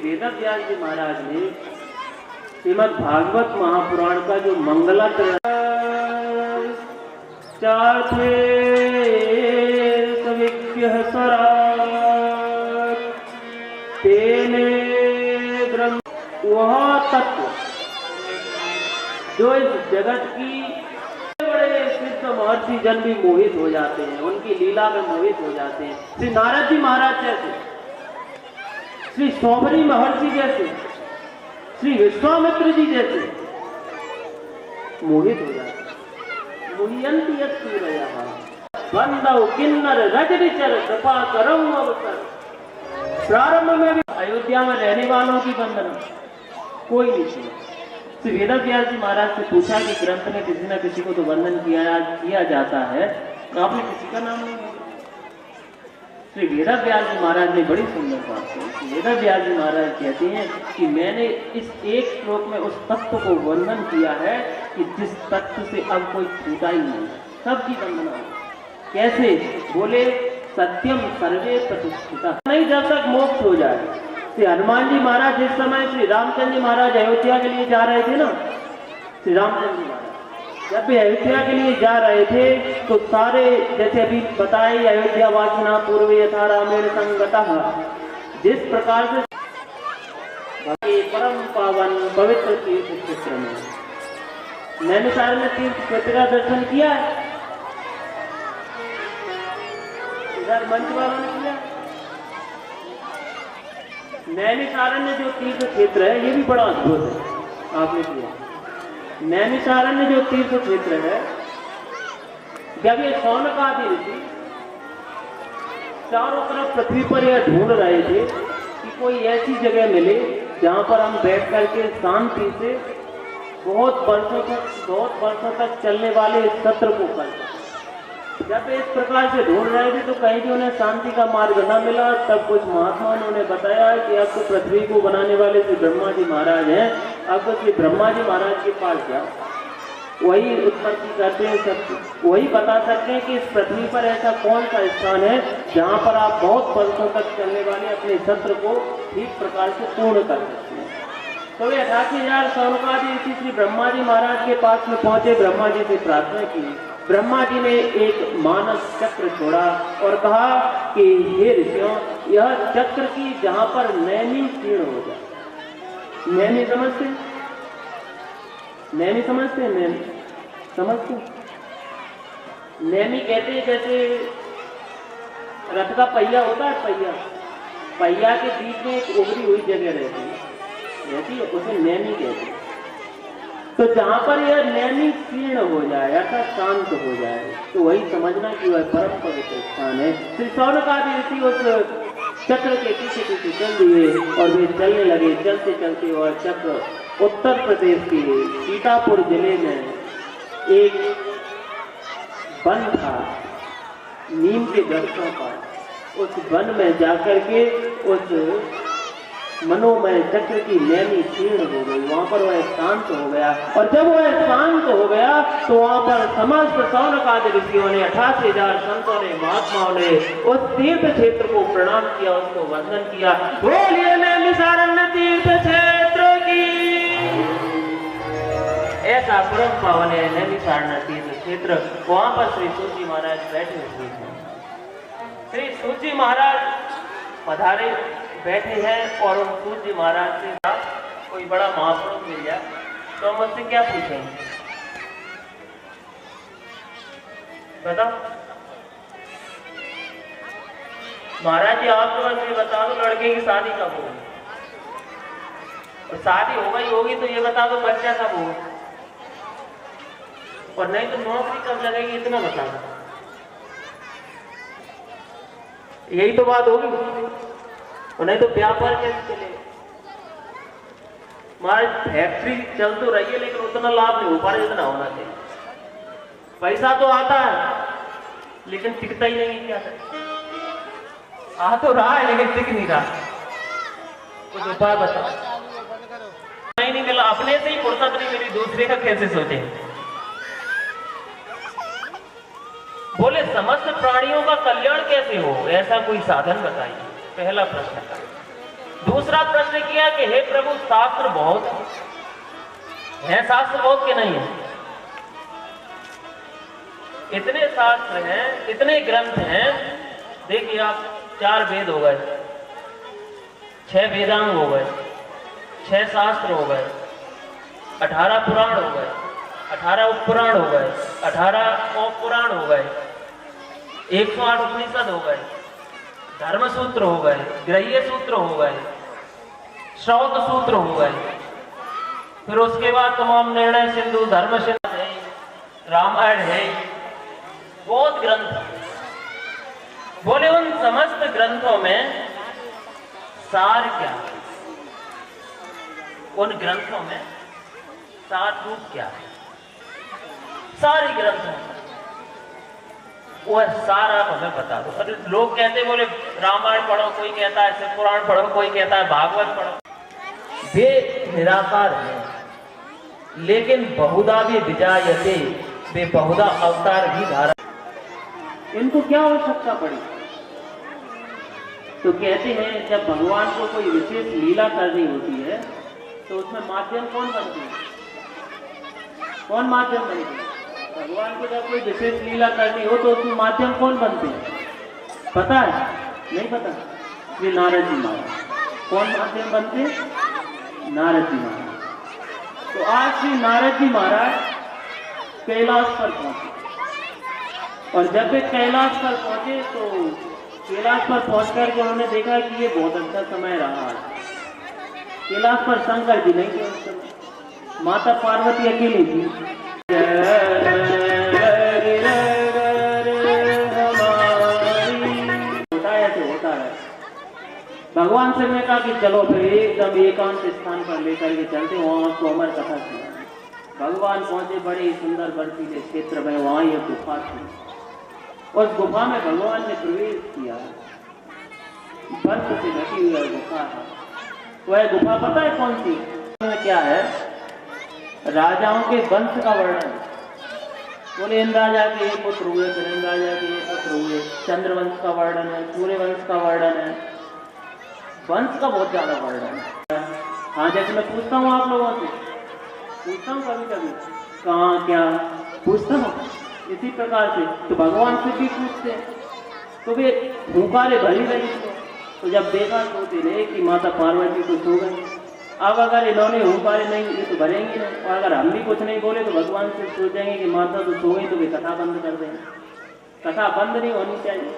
वेदव्यास जी महाराज ने श्रीमद् भागवत महापुराण का जो मंगलाचरण वह तत्व जो इस जगत की बड़े सिद्ध महर्षि जन भी मोहित हो जाते हैं, उनकी लीला में मोहित हो जाते हैं। श्री नारद जी महाराज जैसे, श्री शौभरी महर्षि जैसे, श्री विश्वामित्र जी जैसे मोहित हो जाते। मुह्यंति यत्सूरयः वंदौ किन्नर रजनिचर कृपा करम अवसर। प्रारंभ में भी अयोध्या में रहने वालों की वंदना कोई नहीं सुना। श्री वेदव्यास जी महाराज से पूछा कि ग्रंथ में किसी न किसी को तो वंदन किया जाता है, आपने किसी का नाम नहीं। श्री वेदव्यास जी महाराज ने बड़ी सुंदर बात कही। वेदव्यास जी महाराज कहते हैं कि मैंने इस एक श्लोक में उस तत्व को वंदन किया है कि जिस तत्व से अब कोई छूटा ही नहीं, सबकी वंदना। कैसे? बोले सत्यम सर्वे प्रतिष्ठिता। नहीं, जब तक मोक्ष हो जाए। श्री हनुमान जी महाराज जिस समय श्री रामचंद्र जी महाराज अयोध्या के लिए जा रहे थे ना, श्री रामचंद्र जी महाराज जब भी अयोध्या के लिए जा रहे थे तो सारे, जैसे अभी बताए, अयोध्या वासिना पूर्व यथा रामेण संगतः, जिस प्रकार से परम पावन पवित्र तीर्थ क्षेत्र में नैमिषारण्य में तीर्थ क्षेत्र का दर्शन किया है। इधर मंच वालों ने किया। नैमिषारण्य जो तीर्थ क्षेत्र है ये भी बड़ा अद्भुत है, आपने किया। नैमिषारण्य जो तीर्थ क्षेत्र है, जब ये शौनक आदि ऋषि चारों तरफ पृथ्वी पर यह ढूंढ रहे थे कि कोई ऐसी जगह मिले जहां पर हम बैठ करके शांति से बहुत वर्षों तक चलने वाले इस सत्र को कर। जब इस प्रकार से ढूंढ रहे थे तो कहीं भी उन्हें शांति का मार्ग न मिला। तब कुछ महात्माओं ने उन्हें बताया कि अब तो पृथ्वी को बनाने वाले श्री ब्रह्मा जी महाराज हैं, अब तो श्री ब्रह्मा जी महाराज के पास जाओ, वही उत्पत्ति करते हैं, सब वही बता सकते हैं कि इस पृथ्वी पर ऐसा कौन सा स्थान है जहाँ पर आप बहुत वर्षों तक चलने वाले अपने सत्र को ठीक प्रकार से पूर्ण कर सकते हैं। तो वे 88,000 शौनकादि ऋषि श्री ब्रह्मा जी महाराज के पास में पहुंचे, ब्रह्मा जी से प्रार्थना की। ब्रह्मा जी ने एक मानस चक्र छोड़ा और कहा कि हे ऋषियों, यह चक्र की जहां पर नैमी क्षीण हो जाए। नैमी समझते? नैमी समझते? नैमी समझते? नैमी कहते हैं जैसे रथ का पहिया होता है, पहिया के बीच में एक उभरी हुई जगह रहती है, उसे नैमी कहते हैं। तो जहां पर यह नैनी क्षीण हो जाए अर्थात शांत हो जाए तो वही समझना कि वह परम पवित्र स्थान है। श्री शौनकादि ऋषि उस चक्र के पीछे पीछे चल दिए और वे चलने लगे। चलते चलते वह चक्र उत्तर प्रदेश के सीतापुर जिले में एक वन था, नीम के वृक्षों का। उस वन में जाकर के उस मनोमय चक्र की नैनी क्षीण हो गई, वहां पर वह शांत हो गया। और जब वह शांत हो गया तो वहां पर समस्त शौनकादि ऋषियों ने 88,000 संतों ने महात्माओं ने उस तीर्थ क्षेत्र को प्रणाम किया, उसको वंदन किया। बोलिए नैमिषारण्य तीर्थ क्षेत्र की। ऐसा परम पावन है नैमिषारण्य तीर्थ क्षेत्र। वहां पर श्री सूत जी महाराज बैठे हुए हैं। श्री सूत जी महाराज पधारे बैठे हैं और उन सूत जी महाराज से कोई बड़ा महापुरुष मिल जाए तो हम उससे क्या पूछेंगे बताओ। महाराज जी आप तो बस ये बता दो लड़के की शादी कब होगी, और शादी हो गई होगी तो ये बता दो बच्चा कब होगा, और नहीं तो नौकरी कब लगेगी इतना बता दो। यही तो बात होगी, और नहीं तो व्यापार कैसे चलेगा। महाराज फैक्ट्री चल तो रही है लेकिन उतना लाभ नहीं हो पा रहा जितना होना चाहिए। पैसा तो आता है लेकिन टिकता ही नहीं। क्या करें, आ तो रहा है लेकिन टिक नहीं रहा। कुछ उपाय बताओ। नहीं मिला, अपने से ही फुर्सत नहीं मिली, दूसरे का कैसे सोचे। बोले समस्त प्राणियों का कल्याण कैसे हो, ऐसा कोई साधन बताइए। पहला प्रश्न। दूसरा प्रश्न किया कि हे प्रभु शास्त्र बहुत है, शास्त्र बहुत के नहीं है। इतने शास्त्र हैं, इतने ग्रंथ हैं। देखिए आप 4 वेद हो गए, 6 वेदांग हो गए, 6 शास्त्र हो गए, 18 पुराण हो गए, 18 उपपुराण हो गए, 18 उपपुराण हो गए, 108 उपनिषद हो गए, धर्म सूत्र हो गए, गृह्य सूत्र हो गए, श्रौत सूत्र हो गए। फिर उसके बाद तमाम निर्णय सिंधु, धर्म सिंधु है, रामायण है, बहुत ग्रंथ। बोले उन समस्त ग्रंथों में सार क्या है, उन ग्रंथों में सार रूप क्या है। सारे ग्रंथों वह सारा हमें बता दो। अरे लोग कहते बोले रामायण पढ़ो, कोई कहता है शिव पुराण पढ़ो, कोई कहता है भागवत पढ़ो। वे निराकार है लेकिन बहुधा भी विजायते, वे बहुधा अवतार भी धारण। इनको क्या आवश्यकता पड़ी। तो कहते हैं जब भगवान को कोई विशेष लीला करनी होती है तो उसमें माध्यम कौन बनते हैं, कौन माध्यम बनते हैं। भगवान को जब कोई विशेष लीला करनी हो तो उसमें माध्यम कौन बनते हैं, पता है नहीं पता। श्री नारद जी महाराज कौन माध्यम बनते, नारद जी महाराज। तो आज श्री नारद जी महाराज कैलाश पर पहुंचे, और जब वे कैलाश पर पहुंचे तो कैलाश पर पहुंचकर के उन्होंने देखा कि ये बहुत अच्छा समय रहा। कैलाश पर शंकर जी नहीं थे उस समय, माता पार्वती अकेली थी। होता है। भगवान से मैं कहा कि चलो फिर एकदम एकांत स्थान पर लेकर के चलते, वहां आपको अमर कथा सुना। भगवान पहुंचे बड़े सुंदर बर्फीले क्षेत्र में, वहां यह गुफा थी। उस गुफा में भगवान ने प्रवेश किया, बर्फ से ढकी हुई गुफा है। वह गुफा पता है कौन सी क्या है, राजाओं के वंश का वर्णन। बोले इन राजा के ये पुत्र हुए, फिर इन राजा के ये पुत्र हुए। चंद्रवंश का वर्णन है, सूर्यवंश का वर्णन है, वंश का बहुत ज्यादा वर्णन है। हाँ जैसे मैं पूछता हूँ आप लोगों से, पूछता हूँ कभी कभी कहाँ क्या पूछता हूँ, इसी प्रकार से तो भगवान से भी पूछते हैं। तो वे हुंकारे भरी रही थे, तो जब देखा सोते रहे कि माता पार्वती को सो गई। अब अगर इन्होंने हुंकारे नहीं ये तो भरेंगे नहीं, और अगर हम भी कुछ नहीं बोले तो भगवान से सोचेंगे कि माता तो सो गई, तो वे कथा बंद कर देंगे। कथा बंद नहीं होनी चाहिए,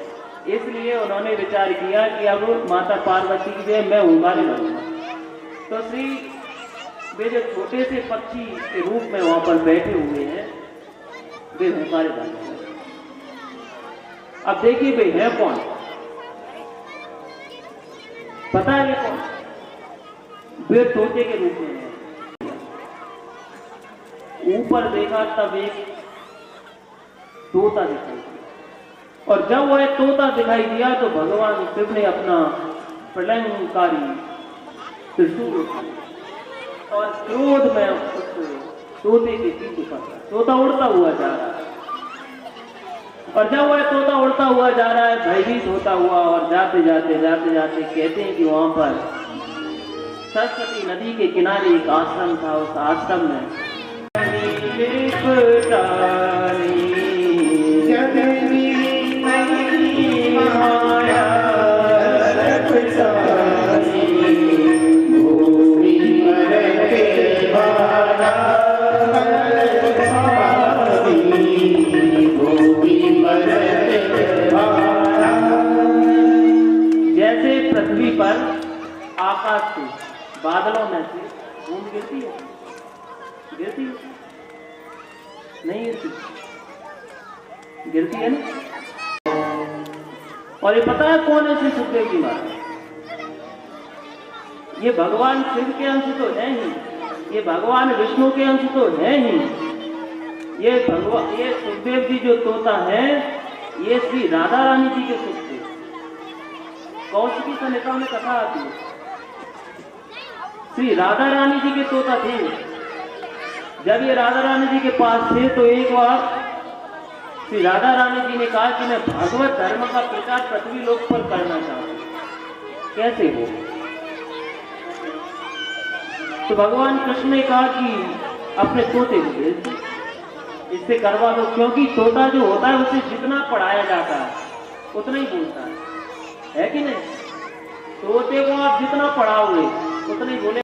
इसलिए उन्होंने विचार किया कि अब माता पार्वती के लिए मैं हुंकारे भरूंगा। तो श्री वे जो छोटे से पक्षी के रूप में वहां पर बैठे हुए हैं, वे हुंकारे बांधे। अब देखिए वे है कौन, पता है वे कौन? वे तोते के रूप में है। ऊपर देखा तब एक तोता दिखाई दिया, और जब वह तोता दिखाई दिया तो भगवान शिव ने अपना प्रलयंकारी त्रिशूल उठाया और क्रोध में उस तोते के पीछे पड़ा। तोता उड़ता हुआ जा रहा है, और जब वह तोता उड़ता हुआ जा रहा है, भयभीत होता हुआ, और जाते जाते जाते जाते कहते हैं कि वहां पर सरस्वती नदी के किनारे एक आश्रम था। उस आश्रम में जैसे पृथ्वी पर आकाश से, बादलों में से बूंद गिरती है, गिरती है? नहीं गिरती, गिरती है ना। और ये पता है कौन है श्री सुखदेव जी महाराज? ये भगवान शिव के अंश तो है ही, ये भगवान विष्णु के अंश तो है ही। ये सुखदेव जी जो तोता है, ये श्री राधा रानी जी के सुखदेव। कौशिकी संहिता में कथा आती है, श्री राधा रानी जी के तोता थे। जब ये राधा रानी जी के पास थे तो एक बार श्री राधा रानी जी ने कहा कि मैं भागवत धर्म का प्रचार पृथ्वी लोक पर करना चाहता हूं, कैसे हो? तो भगवान कृष्ण ने कहा कि अपने तोते को भेज दो, इससे करवा दो, क्योंकि तोता जो होता है उसे जितना पढ़ाया जाता है उतना ही बोलता है कि नहीं? तोते को आप जितना पढ़ाओगे उतना ही बोले।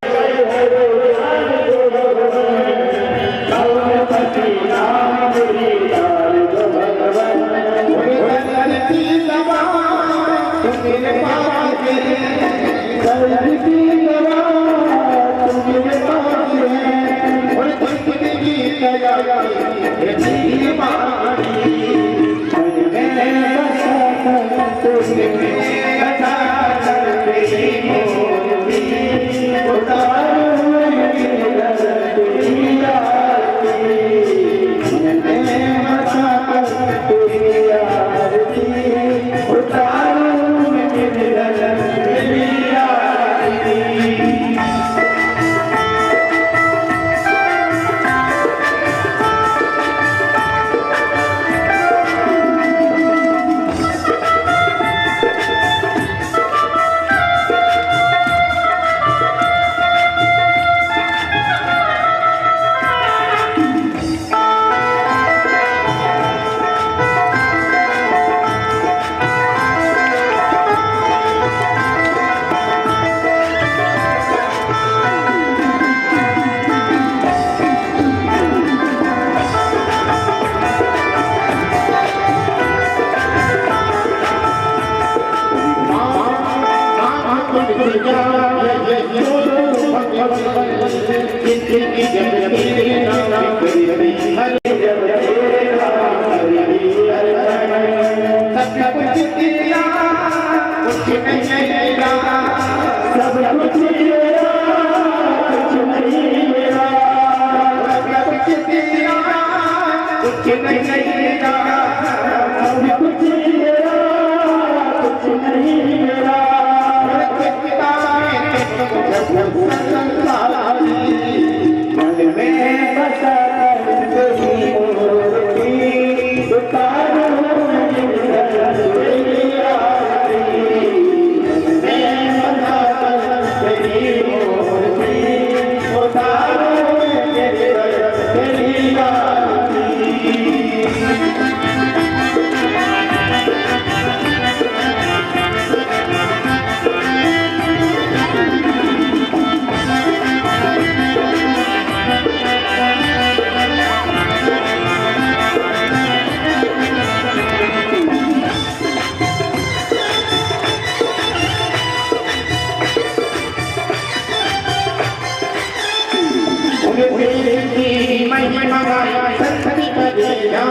तेरी महिमा गाए संत करेगा,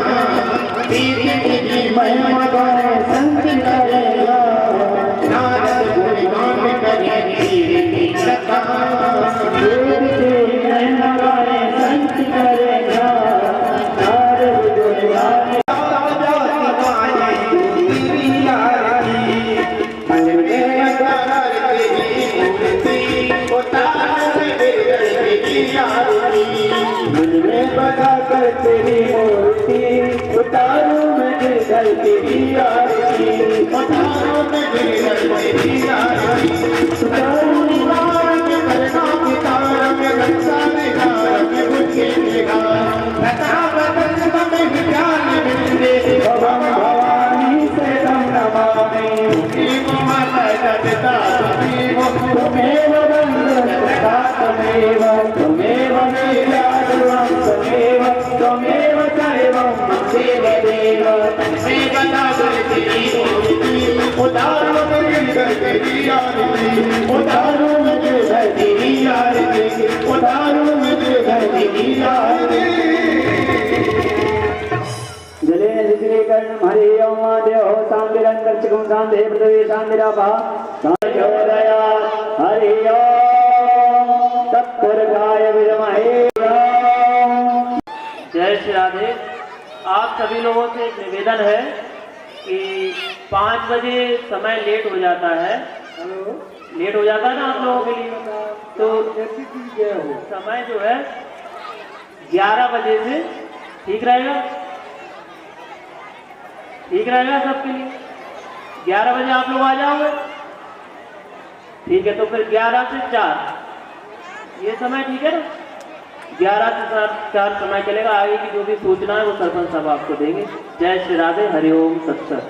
तेरी महिमा गाए संत करेगा, नारद गुणगान करे तेरी सदा, तेरी महिमा गाए संत करेगा, नारद गुणगान तेरी आरती, मन में बता तेरी मूर्ति उतार तेरी आरती, मन में बता कर तेरी मूर्ति उतारो मैं गिरधर तेरी आरती, उतारो मैं गिरधर तेरी आरती, उतारो निवारक करना पितारक रक्षा निकारक बुद्धि निगार लता बदन में विज्ञान विद्ये भवम भवानी से तम नमामि, त्वमेव वन्दनता त्वमेव, त्वमेव वेदाद्वं त्वमेव, त्वमेव सर्वं देव देव, त्वमेव नागरिकी उदारो गिरधर तेरी आरती, उदारो गिरधर तेरी आरती, उदारो गिरधर तेरी आरती। जले निश्रीकरण हरि ओम देहो सांगिरंतर चिकुं सांधे पृथ्वी सांगिराभा सांजोदया हरि ओम तत्पुरुषाय विद्महे। जय श्री राधे। आप सभी लोगों से एक निवेदन है कि 5 बजे समय लेट हो जाता है, लेट हो जाता है ना आप लोगों के लिए, तो समय जो है 11 बजे से ठीक रहेगा, ठीक रहेगा सबके लिए। 11 बजे आप लोग आ जाओगे, ठीक है। तो फिर 11 से 4 ये समय ठीक है ना, 11 से 4 समय चलेगा। आगे की जो भी सूचना है वो सरपंच साहब आपको देंगे। जय श्री राधे, हरिओम सत्संग।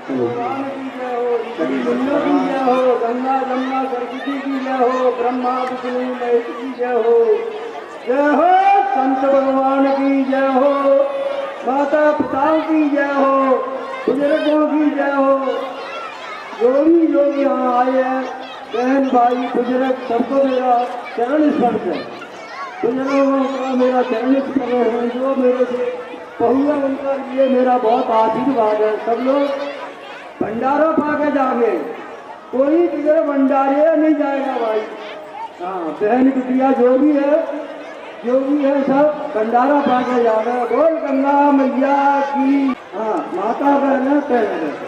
भगवान की जय हो, ऋषि मुनियों की जय हो, गंगा जमुना सरस्वती की जय हो, ब्रह्मा विष्णु महेश की जय हो, जय हो संत भगवान की जय हो, माता पिताओं की जय हो, बुजुर्गों की जय हो। जो भी लोग यहाँ आए हैं, बहन भाई बुजुर्ग, सबको मेरा चरण स्पर्श है, बुजुर्गों का मेरा चरण स्पर्श है। जो मेरे से पहुँचा उनका लिए मेरा बहुत आशीर्वाद है। सब लोग भंडारा पा के जाओगे, कोई किधर भंडारे नहीं जाएगा भाई। हाँ, बहन बिटिया जो भी है सब भंडारा पा के जाओगे। बोल गंगा मैया की। हाँ, माता बहन पहले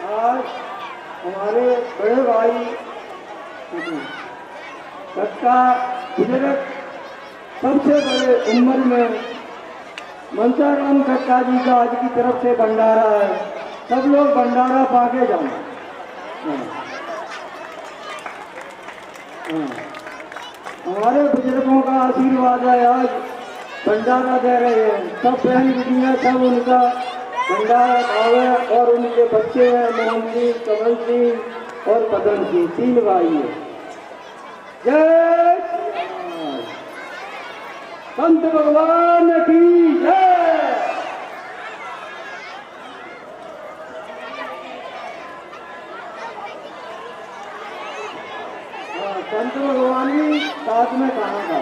आज हमारे बड़े भाई कक्का बुजुर्ग सबसे बड़े उम्र में मनसाराम कक्का जी का आज की तरफ से भंडारा है। सब लोग भंडारा पाके जाओ। हमारे बुजुर्गों का आशीर्वाद है, आज भंडारा दे रहे हैं। सब बहन बिटियाँ सब उनका भंडारा खावे और उनके बच्चे हैं मोहन सिंह, कमल सिंह और पदम सिंह, 3 भाई है। जय संत भगवान की जय। संत भगवान साथ में कहाँ था?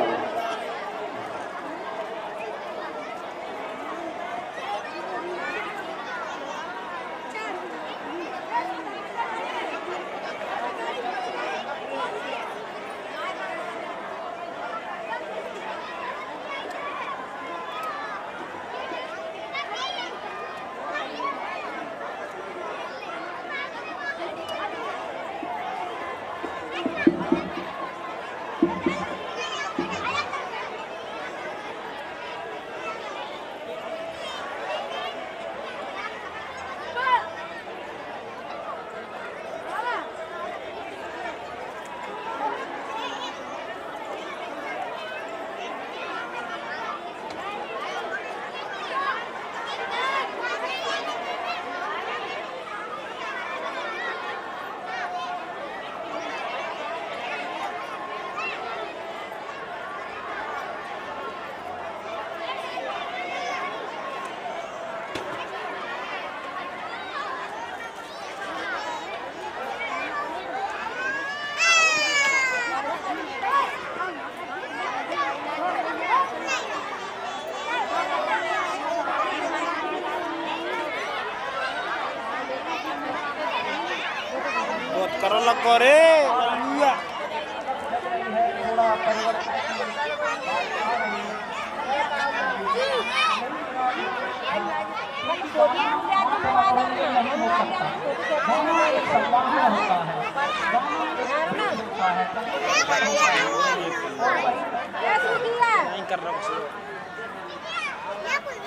अलग करे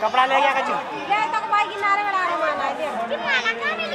कपड़ा ले गया कचू ले तो भाई किनारे बड़ा रहा माना है